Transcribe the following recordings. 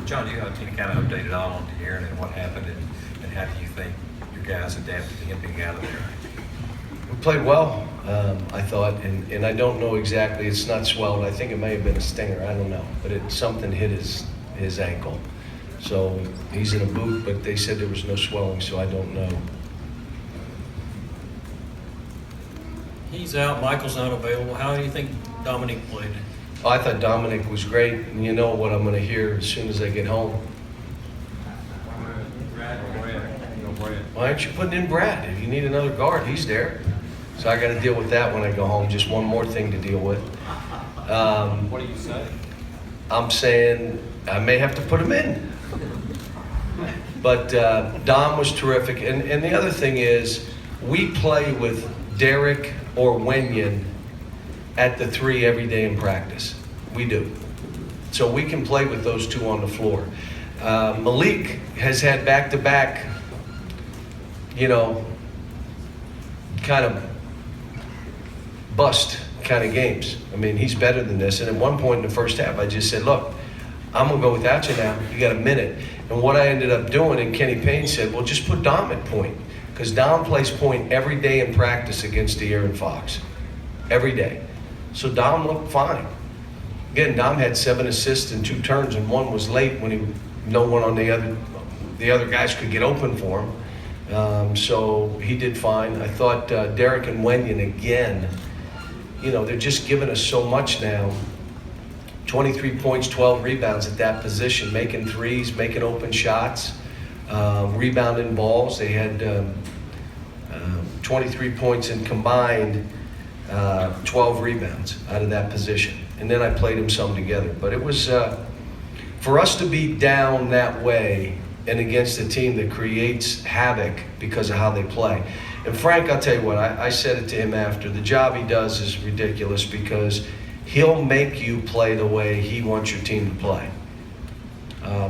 John, do you have any kind of updated on Aaron and what happened, and how do you think your guys adapted to him being out of there? We played well, I thought, and I don't know exactly. It's not swelled. I think it may have been a stinger. I don't know, but something hit his ankle. So he's in a boot, but they said there was no swelling, so I don't know. He's out. Michael's not available. How do you think Dominic played? Oh, I thought Dominic was great, and you know what I'm going to hear as soon as I get home. Why aren't you putting in Brad? If you need another guard, he's there. So I got to deal with that when I go home. Just one more thing to deal with. What do you say? I'm saying I may have to put him in. But Dom was terrific. And the other thing is, we play with Derek or Wenyan at the 3 every day in practice. We do. So we can play with those two on the floor. Malik has had back-to-back, kind of bust kind of games. I mean, he's better than this. And at one point in the first half, I just said, look, I'm going to go without you now. You got a minute. And what I ended up doing, and Kenny Payne said, well, just put Dom at point. Because Dom plays point every day in practice against De'Aaron Fox. Every day. So Dom looked fine. Again, Dom had 7 assists and 2 turns, and 1 was late when no one on the other guys could get open for him. So he did fine. I thought Derek and Wenyan, again, they're just giving us so much now. 23 points, 12 rebounds at that position, making threes, making open shots, rebounding balls. They had 23 points and combined 12 rebounds out of that position. And then I played them some together. But it was, for us to be down that way and against a team that creates havoc because of how they play. And Frank, I'll tell you what, I said it to him after, the job he does is ridiculous because he'll make you play the way he wants your team to play.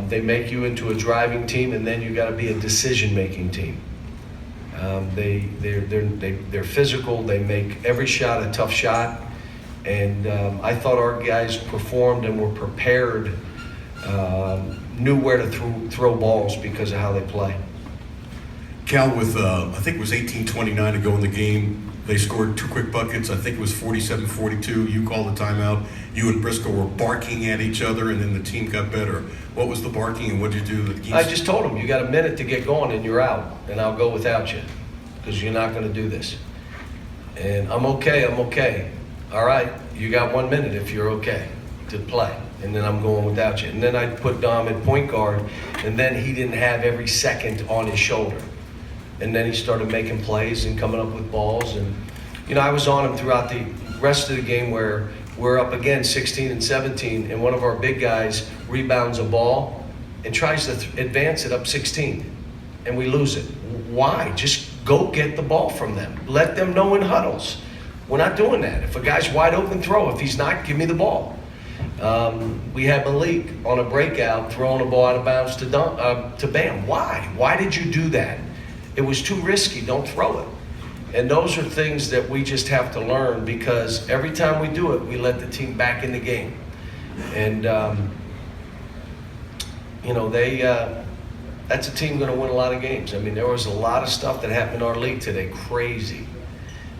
They make you into a driving team, and then you got to be a decision-making team. They're physical. They make every shot a tough shot, and I thought our guys performed and were prepared, knew where to throw balls because of how they play. Cal, with I think it was 18:29 to go in the game, they scored 2 quick buckets. I think it was 47-42. You called the timeout. You and Briscoe were barking at each other, and then the team got better. What was the barking, and what did you do? I just told them, you got a minute to get going, and you're out, and I'll go without you because you're not going to do this. And I'm okay. All right, you got 1 minute if you're okay to play, and then I'm going without you. And then I put Dom at point guard, and then he didn't have every second on his shoulder. And then he started making plays and coming up with balls. And, I was on him throughout the rest of the game where we're up again 16 and 17, and one of our big guys rebounds a ball and tries to advance it up 16, and we lose it. Why? Just go get the ball from them. Let them know in huddles. We're not doing that. If a guy's wide open, throw. If he's not, give me the ball. We had Malik on a breakout throwing a ball out of bounds to Bam. Why? Why did you do that? It was too risky. Don't throw it. And those are things that we just have to learn because every time we do it, we let the team back in the game. And, that's a team going to win a lot of games. I mean, there was a lot of stuff that happened in our league today, crazy.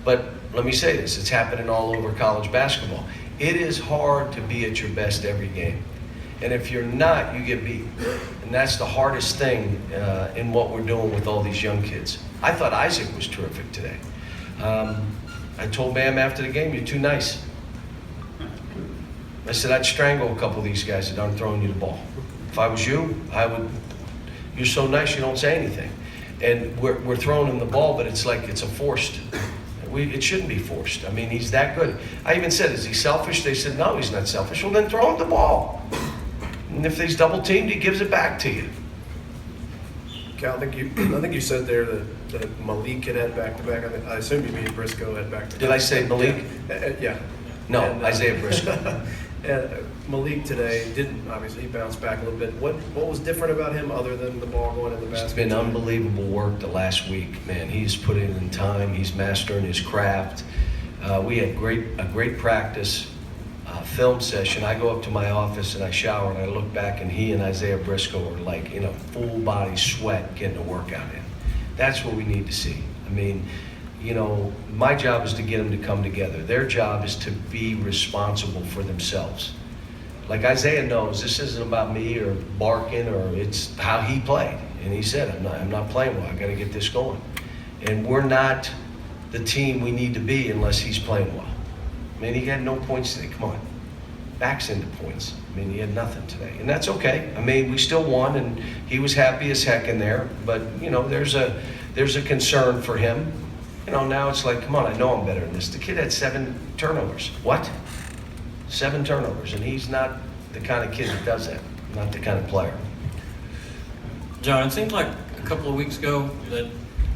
But let me say this, it's happening all over college basketball. It is hard to be at your best every game. And if you're not, you get beat. And that's the hardest thing in what we're doing with all these young kids. I thought Isaac was terrific today. I told Bam after the game, you're too nice. I said, I'd strangle a couple of these guys that aren't throwing you the ball. If I was you, I would. You're so nice, you don't say anything. And we're throwing him the ball, but it's like it's a forced. It shouldn't be forced. I mean, he's that good. I even said, is he selfish? They said, no, he's not selfish. Well, then throw him the ball. And if he's double teamed, he gives it back to you. Cal, I think you said there that Malik had back-to-back. I assume you mean Briscoe had back-to-back. Did I say Malik? Yeah. No, And, Isaiah Briscoe. Malik today didn't, obviously, he bounced back a little bit. What was different about him other than the ball going in the basket? It's been unbelievable work the last week, man. He's put in time. He's mastering his craft. We had a great practice. film session, I go up to my office and I shower and I look back and he and Isaiah Briscoe are like in a full body sweat getting a workout in. That's what we need to see. I mean, you know, my job is to get them to come together. Their job is to be responsible for themselves. Like Isaiah knows this isn't about me or barking, or it's how he played. And he said, I'm not playing well, I gotta get this going. And we're not the team we need to be unless he's playing well. I mean, he had no points today, come on. Backs into points. I mean, he had nothing today, and that's okay. I mean, we still won, and he was happy as heck in there, but you know, there's a concern for him. You know, now it's like, come on, I know I'm better than this. The kid had 7 turnovers. What? 7 turnovers, and he's not the kind of kid that does that, not the kind of player. John, it seems like a couple of weeks ago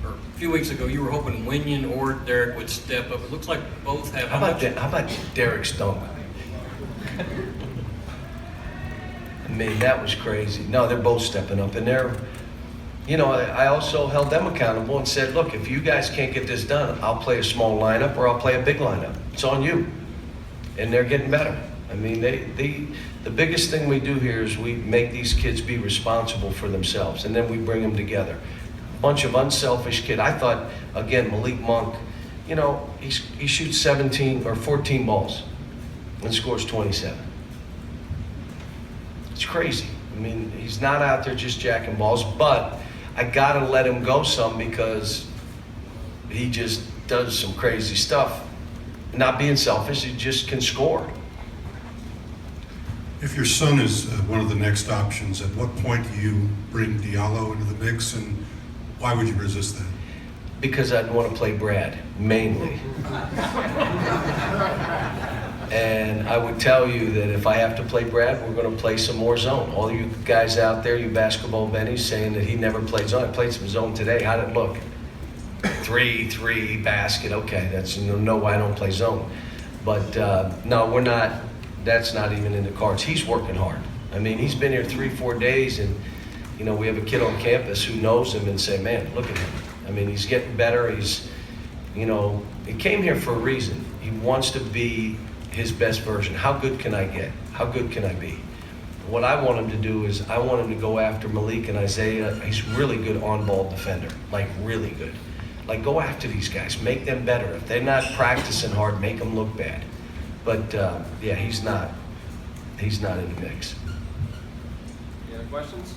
or a few weeks ago, you were hoping Winion or Derek would step up. It looks like both have. How about Derek's dunk? I mean, that was crazy. No, they're both stepping up, and they're, you know, I also held them accountable and said, look, if you guys can't get this done, I'll play a small lineup or I'll play a big lineup. It's on you. And they're getting better. I mean, the biggest thing we do here is we make these kids be responsible for themselves, and then we bring them together. A bunch of unselfish kid. I thought, again, Malik Monk, you know, he shoots 17 or 14 balls and scores 27. It's crazy. I mean, he's not out there just jacking balls, but I gotta let him go some because he just does some crazy stuff. Not being selfish, he just can score. If your son is one of the next options, at what point do you bring Diallo into the mix, and why would you resist that? Because I'd want to play Brad, mainly. And I would tell you that if I have to play Brad, we're going to play some more zone. All you guys out there, you basketball bennies, saying that he never played zone. I played some zone today. How'd it look? 3-3, basket. Okay, that's why I don't play zone. But no, we're not. That's not even in the cards. He's working hard. I mean, he's been here 3-4 days, and you know, we have a kid on campus who knows him and say, man, look at him. I mean, he's getting better. He's, you know, he came here for a reason. He wants to be his best version. How good can I get? How good can I be? What I want him to do is I want him to go after Malik and Isaiah. He's really good on-ball defender, like really good. Like, go after these guys, make them better. If they're not practicing hard, make them look bad. But yeah, he's not in the mix. Any other questions?